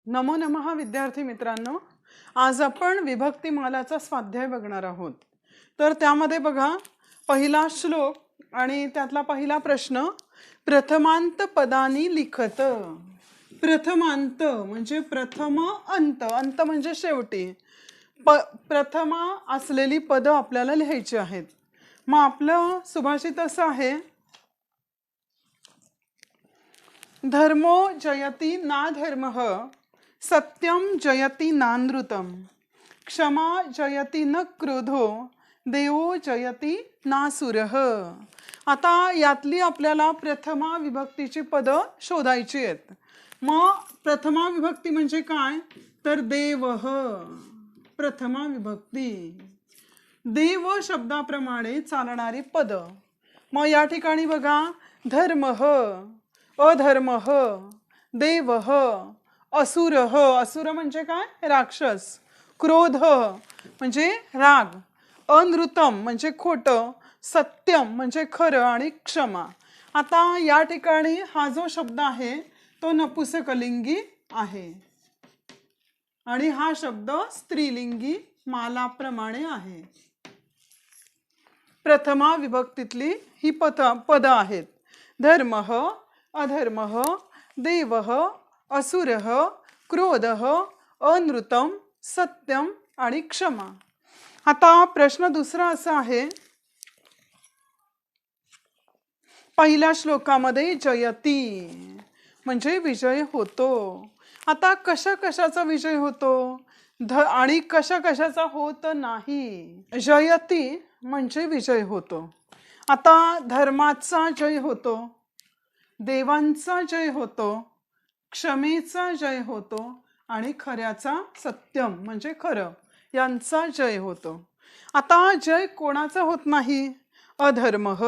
नमो नमः विद्यार्थी मित्रांनो, आज आपण विभक्तिमालाचा स्वाध्याय बघणार आहोत. तर त्यामध्ये बघा, पहिला श्लोक आणि त्यातला पहिला प्रश्न, प्रथमांत पदानी लिखत. प्रथमांत म्हणजे प्रथम, अंत अंत म्हणजे शेवटी. प्रथम असलेली पद आपल्याला लिहायची आहेत. मग आपलं सुभाषित असं आहे, धर्मो जयति नाधर्मः, सत्यम जयति नानृतम, क्षमा जयति न क्रोधो, देवो जयति नासुरः. आता यातली आपल्याला प्रथमा विभक्तीची पद शोधायची आहेत. मग प्रथमा विभक्ती म्हणजे काय, तर देवः. प्रथमा विभक्ती देव शब्दाप्रमाणे चालणारी पद. मग या ठिकाणी बघा, धर्मः, अधर्मः, देवः, असुरः, असुर म्हणजे काय, राक्षस, क्रोध म्हणजे राग, अनृतम म्हणजे खोटं, सत्यम म्हणजे खरं आणि क्षमा. आता या ठिकाणी हा जो शब्द आहे तो नपुंसकलिंगी आहे आणि हा शब्द स्त्रीलिंगी मालाप्रमाणे आहे. प्रथमा विभक्तीतली ही पद आहेत. धर्मः, अधर्मः, देवः, असुरः, क्रोधः, अनृतम, सत्यम आणि क्षमा. आता प्रश्न दुसरा असा आहे, पहिल्या श्लोकामध्ये जयती म्हणजे विजय होतो. आता कशा कशाचा विजय होतो आणि कशा कशाचा होत नाही. जयती म्हणजे विजय होतो. आता धर्माचा जय होतो, देवांचा जय होतो, क्षमेचा जय होतो आणि खऱ्याचा, सत्यम म्हणजे खरं, यांचा जय होतो. आता जय कोणाचा होत नाही, अधर्मः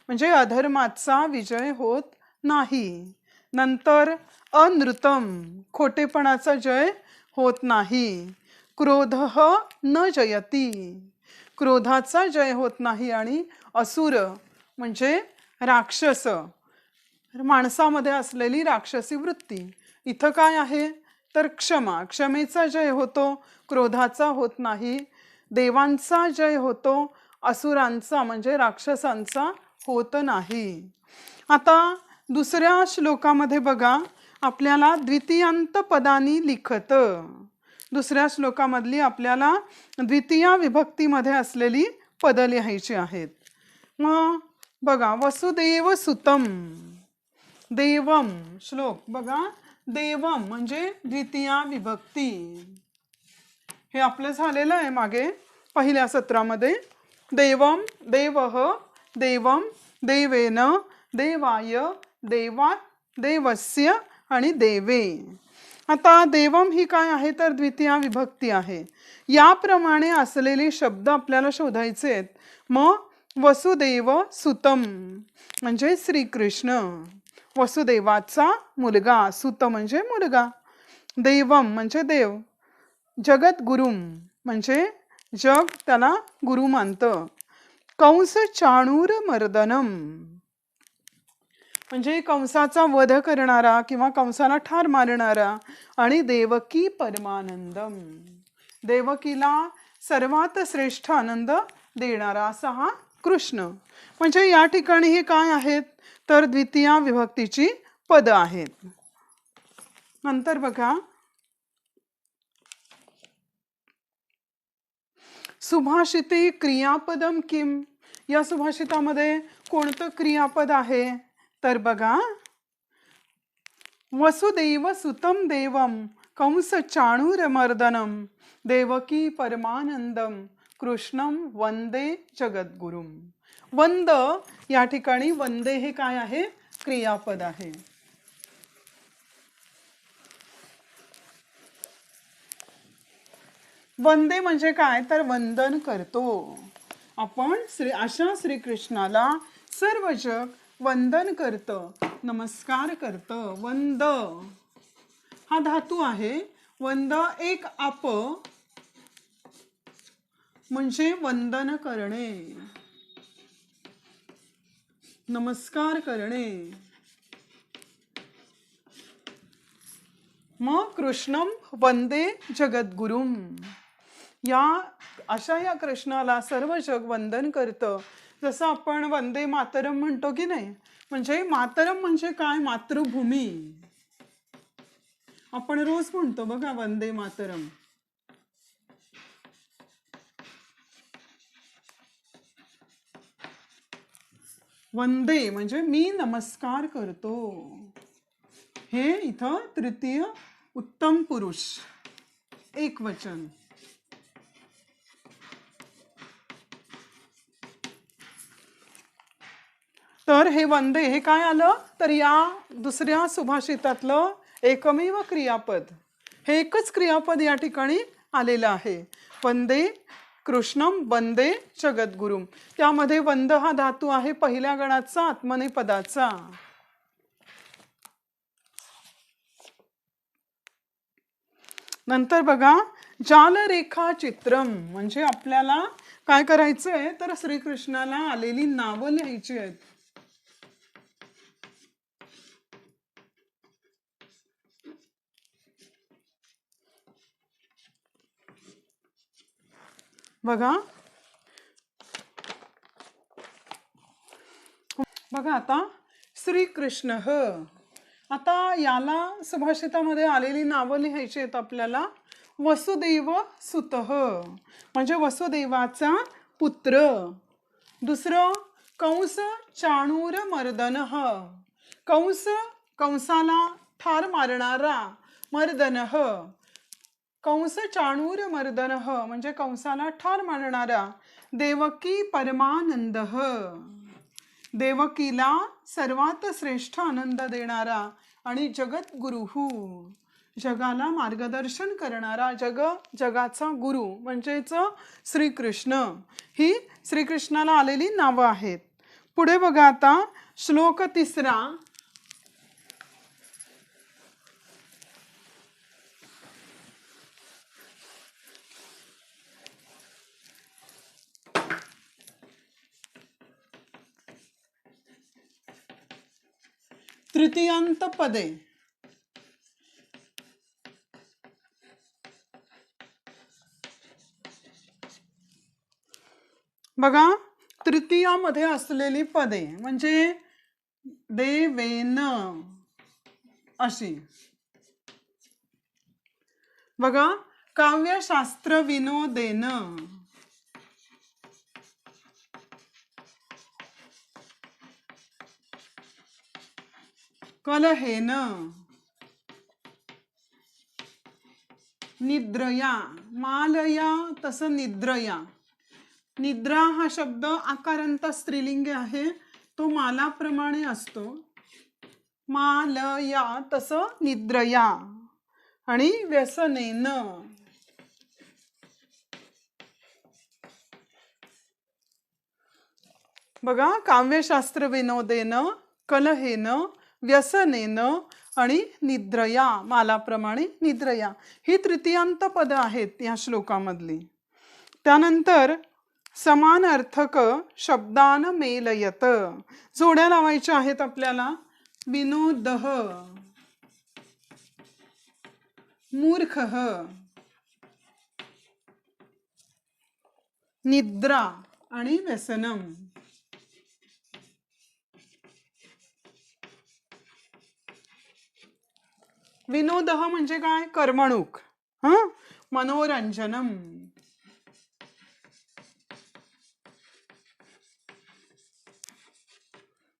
म्हणजे अधर्माचा विजय होत नाही. नंतर अनृतम खोटेपणाचा जय होत नाही. क्रोधः न जयती क्रोधाचा जय होत नाही. आणि असुर म्हणजे राक्षस, माणसामध्ये असलेली राक्षसी वृत्ती. इथं काय आहे, तर क्षमा, क्षमेचा जय होतो, क्रोधाचा होत नाही. देवांचा जय होतो, असुरांचा म्हणजे राक्षसांचा होत नाही. आता दुसऱ्या श्लोकामध्ये बघा, आपल्याला द्वितीयांत पदानी लिखत. दुसऱ्या श्लोकामधली आपल्याला द्वितीय विभक्तीमध्ये असलेली पद लिहायची आहेत. मग बघा, वसुदेव सुतम, देवम. श्लोक बघा, देवम म्हणजे द्वितीय विभक्ती. हे आपलं झालेलं आहे मागे पहिल्या सत्रामध्ये. देवम, देवः, देवम, देवेन, देवाय, देवात, देवस्य आणि देवे. आता देवम ही काय आहे, तर द्वितीय विभक्ती आहे. याप्रमाणे असलेले शब्द आपल्याला शोधायचे आहेत. मग वसुदेव सुतम म्हणजे श्रीकृष्ण, वसुदेवाचा मुलगा, सुत म्हणजे मुलगा. देवम म्हणजे देव. जगद्गुरुम म्हणजे जग त्याला गुरु मानतं. कंस चाणूर मर्दनम म्हणजे कंसाचा वध करणारा किंवा कंसाला ठार मारणारा. आणि देवकी परमानंदम देवकीला सर्वात श्रेष्ठ आनंद देणारा असा हा कृष्ण. म्हणजे या ठिकाणी हे काय आहेत, तर द्वितीय विभक्तीची पद आहेत. नंतर बघा, सुभाषिते क्रियापदम किम. या सुभाषितामध्ये कोणतं क्रियापद आहे, तर बघा, वसुदेव सुतम देवम, कंस चाणूर मर्दनम, देवकी परमानंदम, कृष्णम वंदे जगद्गुरुम. वंद या ठिकाणी वंदे हे काय आहे, क्रियापद आहे. वंदे म्हणजे काय, तर वंदन करतो आपण. अशा श्रीकृष्णाला सर्व जग वंदन करतं, नमस्कार करतं. वंद हा धातू आहे. वंद एक आप म्हणजे वंदन करणे, नमस्कार करणे. मग कृष्णम वंदे जगद्गुरुम, या अशा या कृष्णाला सर्व जग वंदन करतं. जसं आपण वंदे मातरम म्हणतो की नाही, म्हणजे मातरम म्हणजे काय, मातृभूमी. आपण रोज म्हणतो बघा वंदे मातरम. वंदे म्हणजे मी नमस्कार करतो. हे इथं तृतीय उत्तम पुरुष एक वचन. तर हे वंदे हे काय आलं, तर या दुसऱ्या सुभाषितातलं एकमेव क्रियापद, हे एकच क्रियापद या ठिकाणी आलेलं आहे. वंदे कृष्णम वंदे जगद्गुरुम. त्यामध्ये वंद हा धातू आहे पहिल्या गणाचा आत्मनेपदाचा. नंतर बघा जालरेखा चित्रम, म्हणजे आपल्याला काय करायचंय, तर श्रीकृष्णाला आलेली नावं लिहायची आहेत. बघा बघा आता श्रीकृष्ण ह, आता याला सुभाषितामध्ये आलेली नावं लिहायची आहेत आपल्याला. वसुदेव सुतः म्हणजे वसुदेवाचा पुत्र. दुसरं कंस चाणूर मर्दनः, कंस कंसाला ठार मारणारा, मर्दनः कंस चाणूर मर्दनः म्हणजे कंसाला ठार मारणारा. देवकी परमानंदः, देवकीला सर्वात श्रेष्ठ आनंद देणारा. आणि जगद्गुरुहू, जगाला मार्गदर्शन करणारा, जगाचा गुरु म्हणजेच श्रीकृष्ण. ही श्रीकृष्णाला आलेली नावं आहेत. पुढे बघा आता श्लोक तिसरा. तृतीयांत पदे. बघा तृतीयामध्ये असलेली पदे म्हणजे देवेन अशी. बघा काव्यशास्त्र विनोदेन, कलहेन, निद्रया, मालया तसं निद्रया. निद्रा हा शब्द आकारांत स्त्रीलिंगी आहे, तो मालाप्रमाणे असतो. मालया तसं निद्रया. आणि व्यसनेन, बघा काव्यशास्त्र विनोदेन, कलहेन, व्यसनेन आणि निद्रया, मालाप्रमाणे निद्रया. ही तृतीयांत पद आहेत या श्लोकामधली. त्यानंतर समानार्थक शब्दान मेलयत, जोड्या लावायच्या आहेत आपल्याला. विनोदः, मूर्खः, निद्रा आणि व्यसनम. विनोदः म्हणजे काय, कर्मणूक. मनोरंजनम.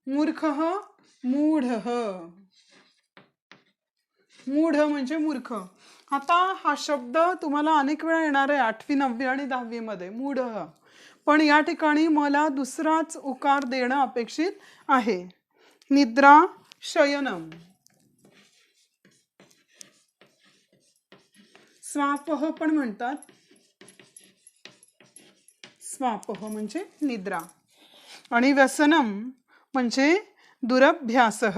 मूर्खः मूढः, मूढ म्हणजे मूर्ख. आता हा शब्द तुम्हाला अनेक वेळा येणार आहे 8वी 9वी आणि 10वी मध्ये, मूढ. पण या ठिकाणी मला दुसराच उकार देणं अपेक्षित आहे. निद्रा शयनम. स्वापह पण म्हणतात, स्वापह म्हणजे निद्रा. आणि व्यसनम म्हणजे दुरभ्यासः.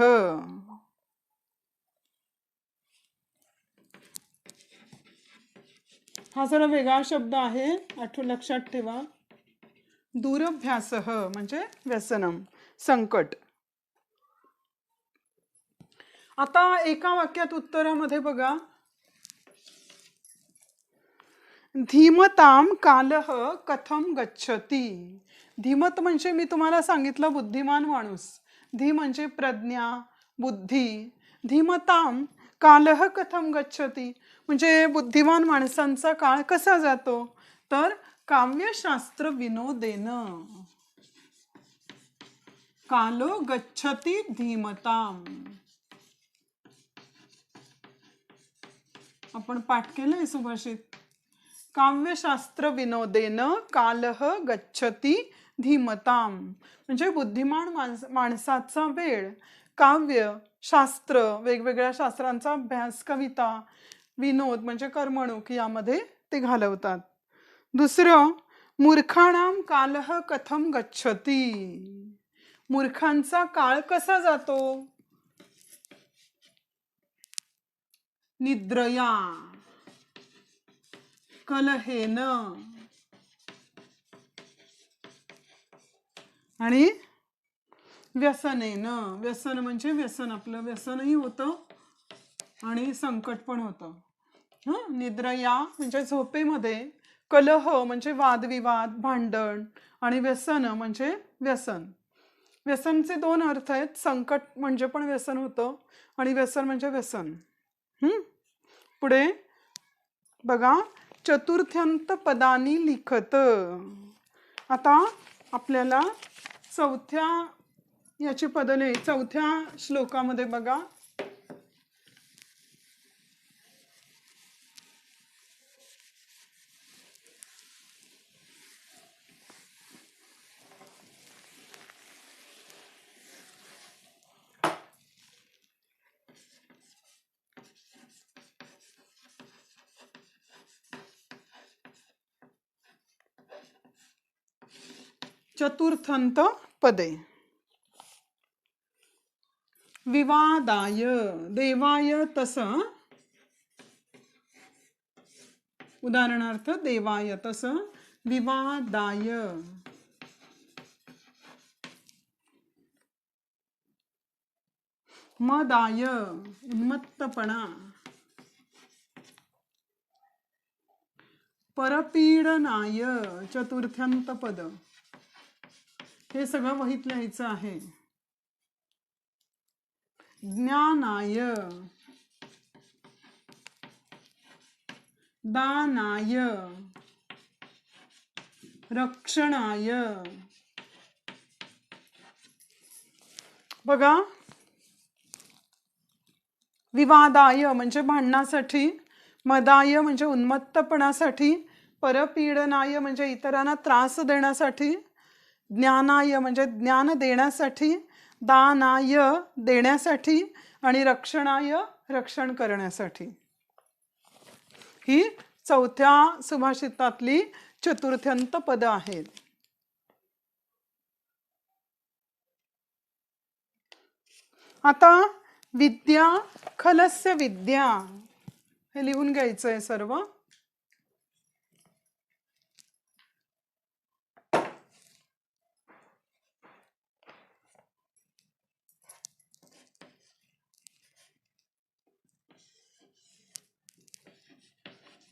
हा जरा वेगळा शब्द आहे, लक्षात ठेवा. दुरभ्यासः म्हणजे व्यसनम, संकट. आता एका वाक्यात उत्तरामध्ये बघा धीमताम कालह कथम गच्छती. धीमत म्हणजे मी तुम्हाला सांगितलं बुद्धिमान माणूस. धी म्हणजे प्रज्ञा, बुद्धी. धीमताम कालह कथम गच्छती म्हणजे बुद्धिमान माणसांचा काळ कसा जातो. तर काव्यशास्त्र विनोदेन कालो गच्छती धीमताम. आपण पाठ केलंय सुभाषित. काव्यशास्त्र विनोदेन कालह गच्छती धीमताम म्हणजे बुद्धिमान माणसाचा वेळ काव्य शास्त्र, वेगवेगळ्या शास्त्रांचा अभ्यास, कविता, विनोद म्हणजे करमणूक यामध्ये ते घालवतात. दुसरं, मूर्खाणाम कालह कथम गच्छती. मूर्खांचा काळ कसा जातो. निद्रया, कलहेन आणि व्यसनेन. व्यसन म्हणजे व्यसन, आपलं व्यसनही होतं आणि संकट पण होतं. निद्रया म्हणजे झोपेमध्ये, कलह म्हणजे वादविवाद, भांडण, आणि व्यसन म्हणजे व्यसन. व्यसनचे दोन अर्थ आहेत. संकट म्हणजे पण व्यसन होतं आणि व्यसन म्हणजे व्यसन. पुढे बघा, चतुर्थ्यंत पदानी लिखत. आता आपल्याला चौथ्या याची पदले चौथ्या श्लोकामध्ये बघा. चतुर्थंत पदे. विवादाय देवाय तस. उदाहरणार्थ देवाय तस, विवादाय. मदाय उन्मत्तपणा. परपीडनाय चतुर्थ्यंत पद. हे सगळं वहीत लिहायचं आहे. ज्ञानाय, दानाय, रक्षणाय. बघा, विवादाय म्हणजे भांडणासाठी, मदाय म्हणजे उन्मत्तपणासाठी, परपीडनाय म्हणजे इतरांना त्रास देण्यासाठी, ज्ञानाय म्हणजे ज्ञान देण्यासाठी, दानाय देण्यासाठी, आणि रक्षणाय रक्षण करण्यासाठी. ही चौथ्या सुभाषितातली चतुर्थ्यंत पद आहेत. आता विद्या, खलस्य विद्या, हे लिहून घ्यायचंय सर्व.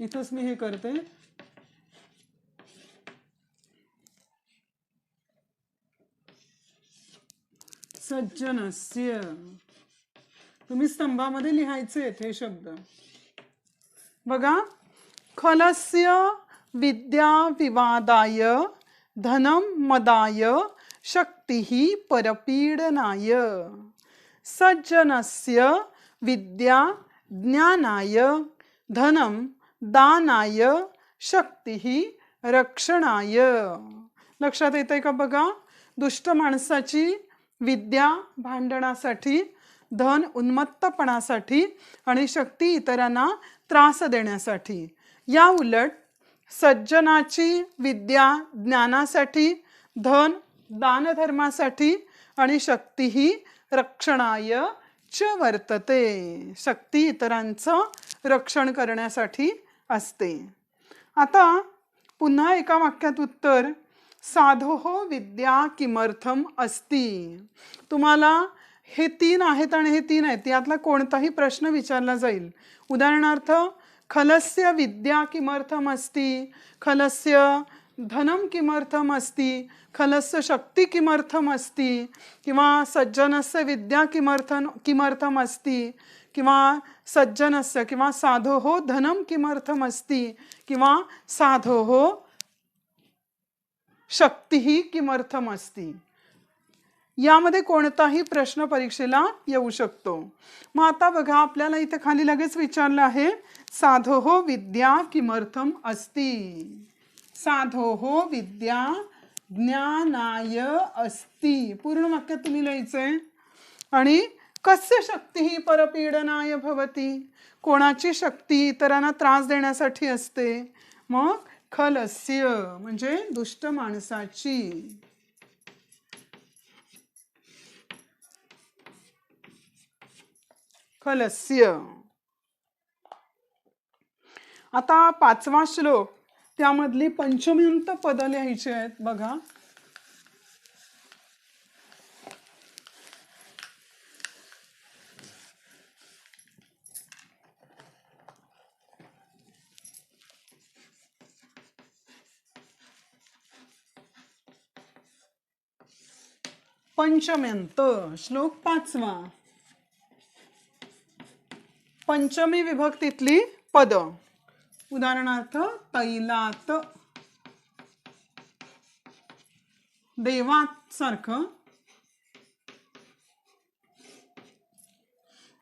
इथंच मी हे करते. सज्जनस्य. तुम्ही स्तंभामध्ये लिहायचे हे शब्द. बघा, खलस्य विद्या विवादाय, धनम मदाय, शक्तिः परपीडनाय. सज्जनस्य विद्या ज्ञानाय, धनम दानाय, शक्तिः रक्षणाय. लक्षात येतंय का बघा. दुष्ट माणसाची विद्या भांडणासाठी, धन उन्मत्तपणासाठी, आणि शक्ती इतरांना त्रास देण्यासाठी. या उलट सज्जनाची विद्या ज्ञानासाठी, धन दानधर्मासाठी, आणि शक्ती ही रक्षणाय च वर्तते. शक्ती इतरांचं रक्षण करण्यासाठी असते. आता पुन्हा एका वाक्यात उत्तर. साधोः विद्या किमर्थम अस्ति. तुम्हाला हे तीन आहेत आणि हे तीन आहेत, यातला कोणताही प्रश्न विचारला जाईल. उदाहरणार्थ, खलस्य विद्या किमर्थम अस्ति, खलस्य धनम किमर्थम अस्ति, खलस्य शक्ती किमर्थम अस्ति, किंवा सज्जनस्य विद्या किमर्थम अस्ति, किंवा सज्जनस्य किंवा साधोः धनम किमर्थम अस्ति, किंवा साधोः शक्तीही किमर्थम अस्ति. यामध्ये कोणताही प्रश्न परीक्षेला येऊ शकतो. मग आता बघा, आपल्याला इथे खाली लगेच विचारलं आहे, साधोः विद्या किमर्थम अस्ति. साधोः विद्या ज्ञानाय अस्ति. पूर्ण वाक्य तुम्ही लिहायचंय. आणि कस्य शक्ती परपीडनाय भवति, कोणाची शक्ती इतरांना त्रास देण्यासाठी असते. मग खलस्य म्हणजे दुष्ट माणसाची. खलस्य. आता 5वा श्लोक, त्यामधली पंचम्यंत पद लिहायची आहेत. बघा, पंचम्यंत श्लोक 5वा. पंचमी विभक्तीतली पद. उदाहरणार्थ तैलात, देवात सारखं.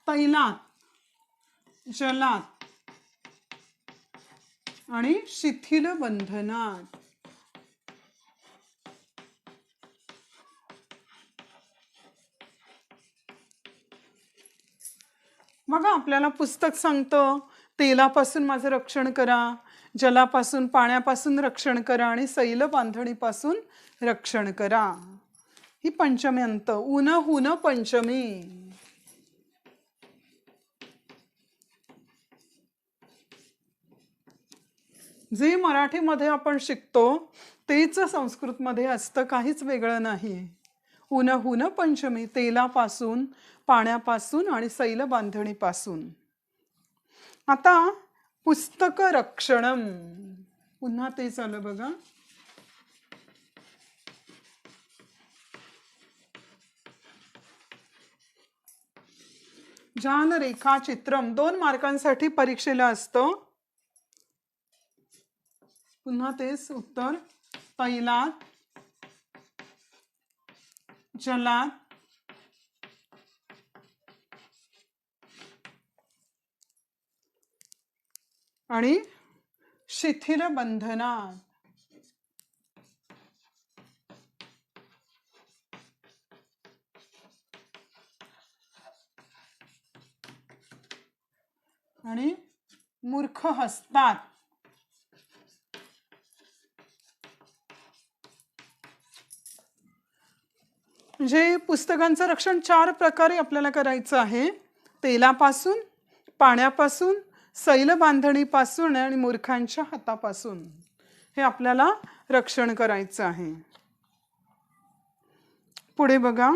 तैलात, जलात आणि शिथिल बंधनात. बघा, आपल्याला पुस्तक सांगतं तेलापासून माझं रक्षण करा, जलापासून पाण्यापासून रक्षण करा आणि सैल बांधणीपासून रक्षण करा. ही पंचम्यंत. ऊन हुन पंचमी. जे मराठीमध्ये आपण शिकतो तेच संस्कृतमध्ये असतं, काहीच वेगळं नाही. ऊन हुन पंचमी, तेलापासून, पाण्यापासून आणि सैल बांधणीपासून. आता पुस्तक रक्षणम. पुन्हा तेच आलं बघा. जान रेखाचित्रम 2 मार्कांसाठी परीक्षेला असतं. पुन्हा तेच उत्तर. तैलात, जलात आणि शिथिल बंधनात. आणि मूर्ख हसतात. म्हणजे पुस्तकांचं रक्षण 4 प्रकारे आपल्याला करायचं आहे. तेलापासून, पाण्यापासून, सैल बांधणीपासून आणि मूर्खांच्या हातापासून. हे आपल्याला रक्षण करायचं आहे. पुढे बघा,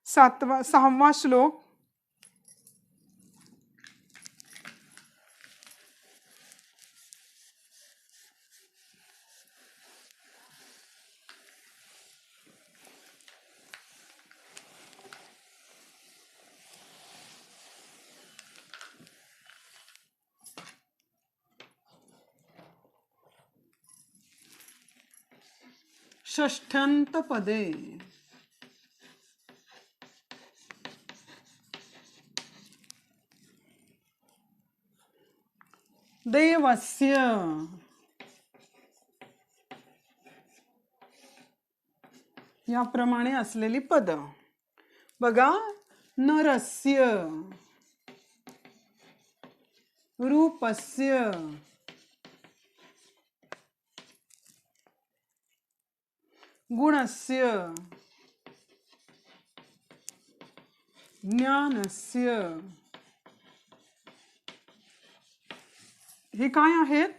6वा श्लोक. षष्ठ्यंत पदे. देवस्य, याप्रमाणे असलेली पद. बघा, नरस्य, रूपस्य, गुणस्य, ज्ञानस्य. हे काय आहेत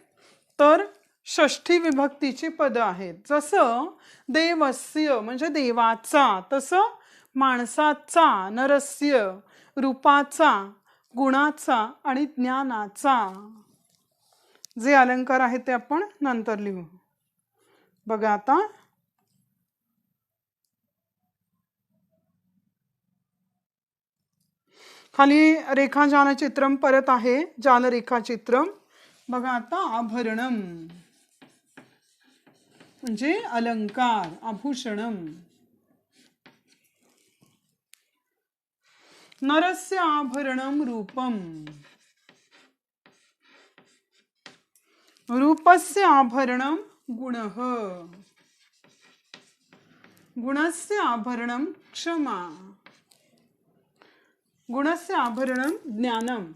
तर षष्ठी विभक्तीची पद आहेत. जसं देवस्य म्हणजे देवाचा, तसं माणसाचा, नरस्य रूपाचा, गुणाचा आणि ज्ञानाचा. जे अलंकार आहेत ते आपण नंतर लिहू. बघा आता खाली रेखा जालचित्रम परत आहे. जाल रेखाचित्रम. बघा आता आभरणम म्हणजे अलंकार, आभूषणम. नरस्य आभरणम रूपम. रूपस्य आभरणम गुणः. गुणस्य आभरणम क्षमा. गुणस्य आभरणम ज्ञानम.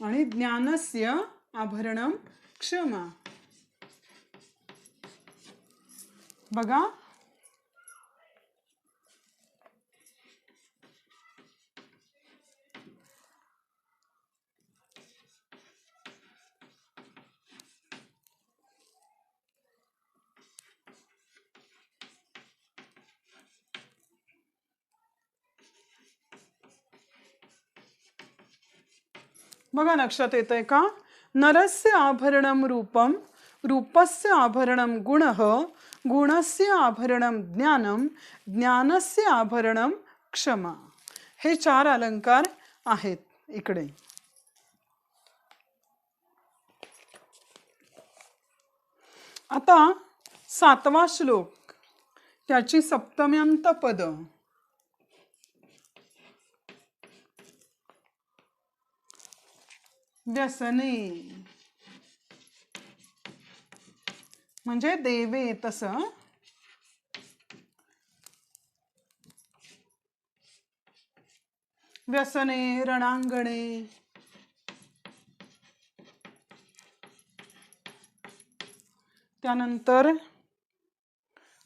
आणि ज्ञानस्य आभरणम क्षमा. बघा बघा लक्षात येतंय का? नरस्य आभरणम रूपम. रूपस्य आभरणम गुणः. गुणस्य आभरणम ज्ञानम. ज्ञानस्य आभरणम क्षमा. हे 4 अलंकार आहेत इकडे. आता 7वा श्लोक, त्याची सप्तम्यंत पद. व्यसने म्हणजे देवे तसं. व्यसने, रणांगणे, त्यानंतर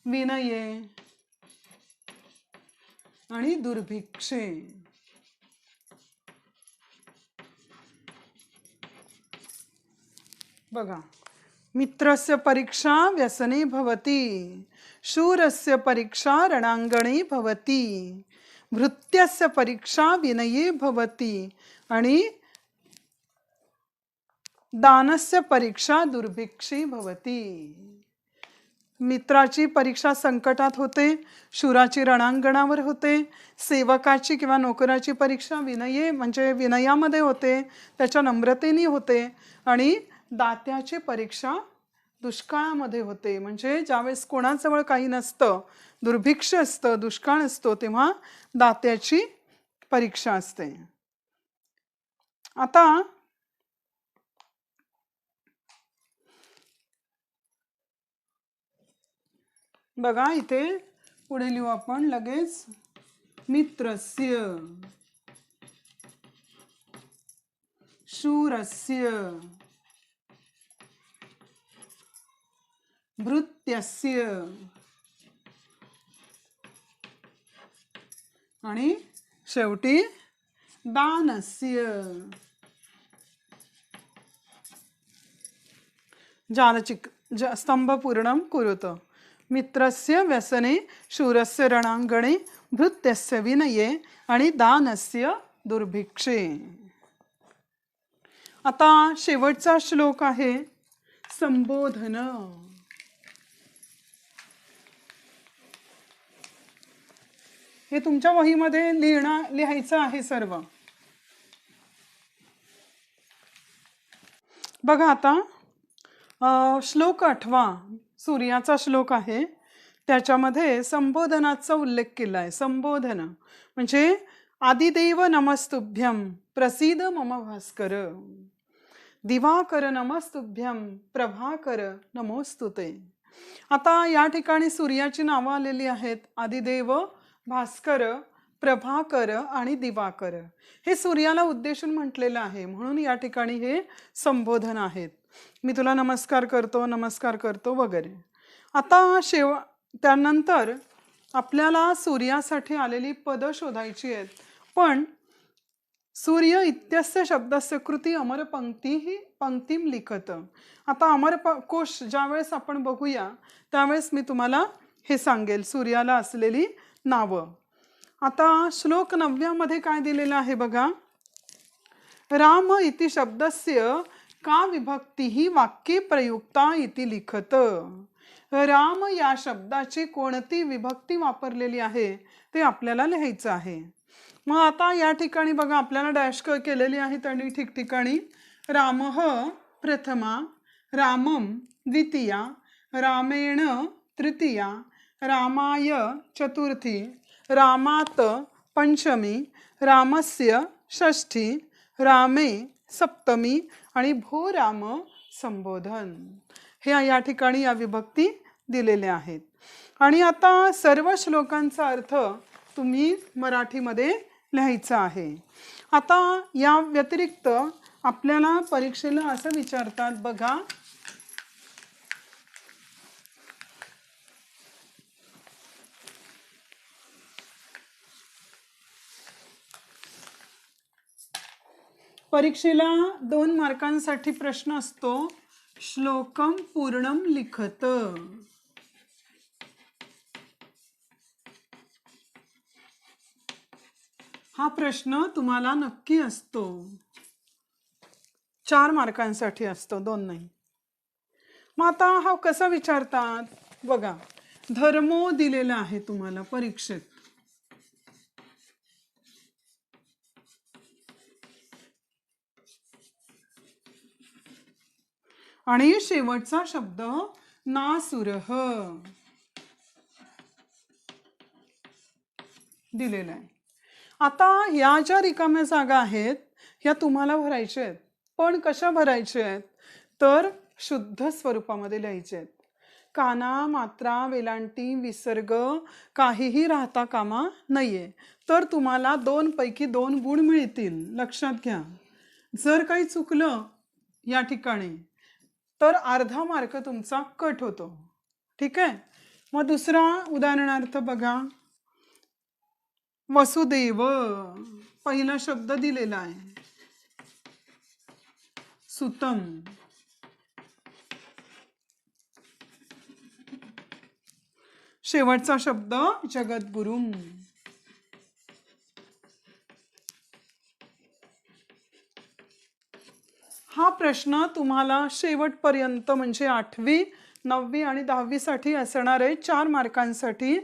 विनये आणि दुर्भिक्षे. बघा मित्रस्य परीक्षा व्यसने भवति. शूरस्य परीक्षा रणांगणे भवति. भृत्यस्य परीक्षा विनये भवति. आणि दानस्य परीक्षा दुर्भिक्षे भवति. मित्राची परीक्षा संकटात होते. शूराची रणांगणावर होते. सेवकाची किंवा नोकराची परीक्षा विनये म्हणजे विनयामध्ये होते, त्याच्या नम्रतेने होते. आणि दात्याची परीक्षा दुष्काळामध्ये होते. म्हणजे ज्यावेळेस कोणाजवळ काही नसतं, दुर्भिक्ष असतं, दुष्काळ असतो, तेव्हा दात्याची परीक्षा असते. आता बघा इथे पुढे लिहू आपण लगेच. मित्रस्य, शूरस्य, भृत्यस्य आणि शेवटी दानस्य. स्तंभ पूर्णम कुरुत. मित्रस्य व्यसने, शूरस्य रणांगणे, भृत्यस्य विनये आणि दानस्य दुर्भिक्षे. आता शेवटचा श्लोक आहे संबोधन. हे तुमच्या वहीमध्ये लिहायचं आहे सर्व. बघा आता श्लोक 8वा सूर्याचा श्लोक आहे. त्याच्यामध्ये संबोधनाचा उल्लेख केला आहे. संबोधन म्हणजे आदिदेव नमस्तुभ्यं प्रसीद मम भास्कर. दिवाकर नमस्तुभ्यं प्रभाकर नमोस्तुते. आता या ठिकाणी सूर्याची नावं आलेली आहेत. आदिदेव, भास्कर, प्रभाकर आणि दिवाकर. हे सूर्याला उद्देशून म्हटलेलं आहे, म्हणून या ठिकाणी हे संबोधन आहेत. मी तुला नमस्कार करतो वगैरे. आता त्यानंतर आपल्याला सूर्यासाठी आलेली पद शोधायची आहेत. पण सूर्य इत्यस्य शब्दस्य कृती अमर पंक्तिम लिखत. आता अमर कोश ज्यावेळेस आपण बघूया त्यावेळेस मी तुम्हाला हे सांगेल सूर्याला असलेली नावं. आता श्लोक 9 मध्ये काय दिलेलं आहे बघा. राम इति शब्दस्य का विभक्ती वाक्ये प्रयुक्ता इति लिखत. राम या शब्दाची कोणती विभक्ती वापरलेली आहे ते आपल्याला लिहायचं आहे. मग आता या ठिकाणी बघा आपल्याला डॅश केलेली आहे त्यांनी ठिकठिकाणी. रामः प्रथमा, रामम द्वितीया, रामेण तृतीया, रामाय चतुर्थी, रामात पंचमी, रामस्य षष्ठी, रामे सप्तमी आणि भो राम संबोधन. हे या ठिकाणी या विभक्ती दिलेल्या आहेत. आणि आता सर्व श्लोकांचा अर्थ तुम्ही मराठीमध्ये लिहायचा आहे. आता या व्यतिरिक्त आपल्याला परीक्षेला असं विचारतात बघा, परीक्षेला 2 मार्कांसाठी प्रश्न असतो श्लोकम पूर्णम लिखत. हा प्रश्न तुम्हाला नक्की असतो. 4 मार्कांसाठी असतो, 2 नाही. मग आता हा कसा विचारतात बघा. धर्मो दिलेला आहे तुम्हाला परीक्षेत. आणि शेवटचा शब्द नासुरः दिलेला आहे. आता या ज्या रिकाम्या जागा आहेत ह्या तुम्हाला भरायच्या आहेत. पण कशा भरायच्या आहेत तर शुद्ध स्वरूपामध्ये लिहायचे आहेत. काना, मात्रा, वेलांटी, विसर्ग काहीही राहता कामा नाहीये. तर तुम्हाला 2 पैकी 2 गुण मिळतील. लक्षात घ्या. जर काही चुकलं या ठिकाणी तर अर्धा मार्क तुमचा कट होतो. ठीक आहे. मग दुसरा उदाहरणार्थ बघा. वसुदेव पहिला शब्द दिलेला आहे. सुतम, शेवटचा शब्द जगद्गुरुम. हा प्रश्न तुम्हाला शेवटपर्यंत म्हणजे 8वी, 9वी आणि 10वी साठी असणार आहे. 4 मार्कांसाठी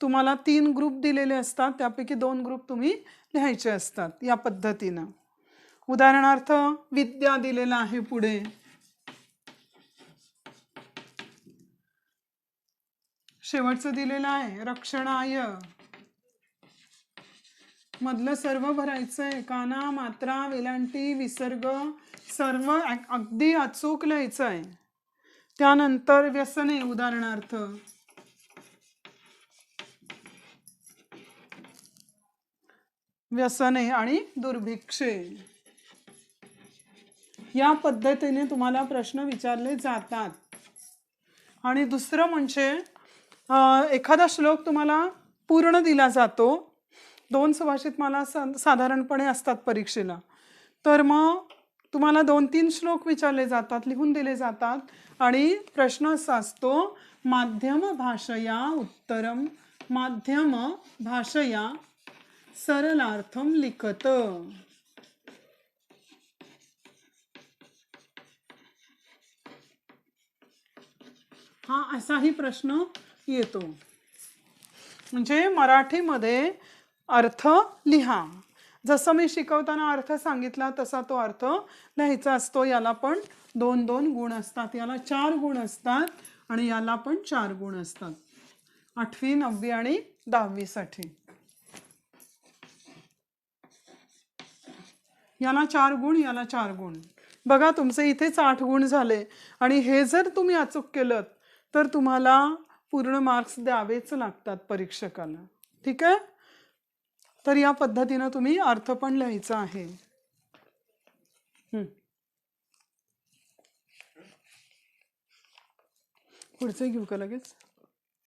तुम्हाला 3 ग्रुप दिलेले असतात. त्यापैकी 2 ग्रुप तुम्ही लिहायचे असतात या पद्धतीनं. उदाहरणार्थ विद्या दिलेला आहे पुढे. शेवटचं दिलेलं आहे रक्षणाय. मधलं सर्व भरायचं आहे. काना, मात्रा, वेलांटी, विसर्ग सर्व अगदी अचूक लिहायचं आहे. त्यानंतर व्यसने उदाहरणार्थ. व्यसने आणि दुर्भिक्षे या पद्धतीने तुम्हाला प्रश्न विचारले जातात. आणि दुसरं म्हणजे एखादा श्लोक तुम्हाला पूर्ण दिला जातो. 2 सुभाषित मला साधारणपणे असतात परीक्षेला. तर मग तुम्हाला 2-3 श्लोक विचारले जातात, लिहून दिले जातात. आणि प्रश्न असा असतो माध्यम भाषया उत्तरम, माध्यम भाषया सरलार्थम लिखत. हा असाही प्रश्न येतो. म्हणजे मराठीमध्ये अर्थ लिहा. जसं मी शिकवताना अर्थ सांगितला तसा तो अर्थ लिहायचा असतो. याला पण 2-2 गुण असतात. याला 4 गुण असतात आणि याला पण 4 गुण असतात 8वी, 9वी आणि 10वी साठी. याला 4 गुण, याला 4 गुण. बघा तुमचे इथेच 8 गुण झाले. आणि हे जर तुम्ही अचूक केलं तर तुम्हाला पूर्ण मार्क्स द्यावेच लागतात परीक्षकाला. ठीक आहे. तर या पद्धतीनं तुम्ही अर्थ पण लिहायचा आहे. पुढचे घेऊ का लगेच.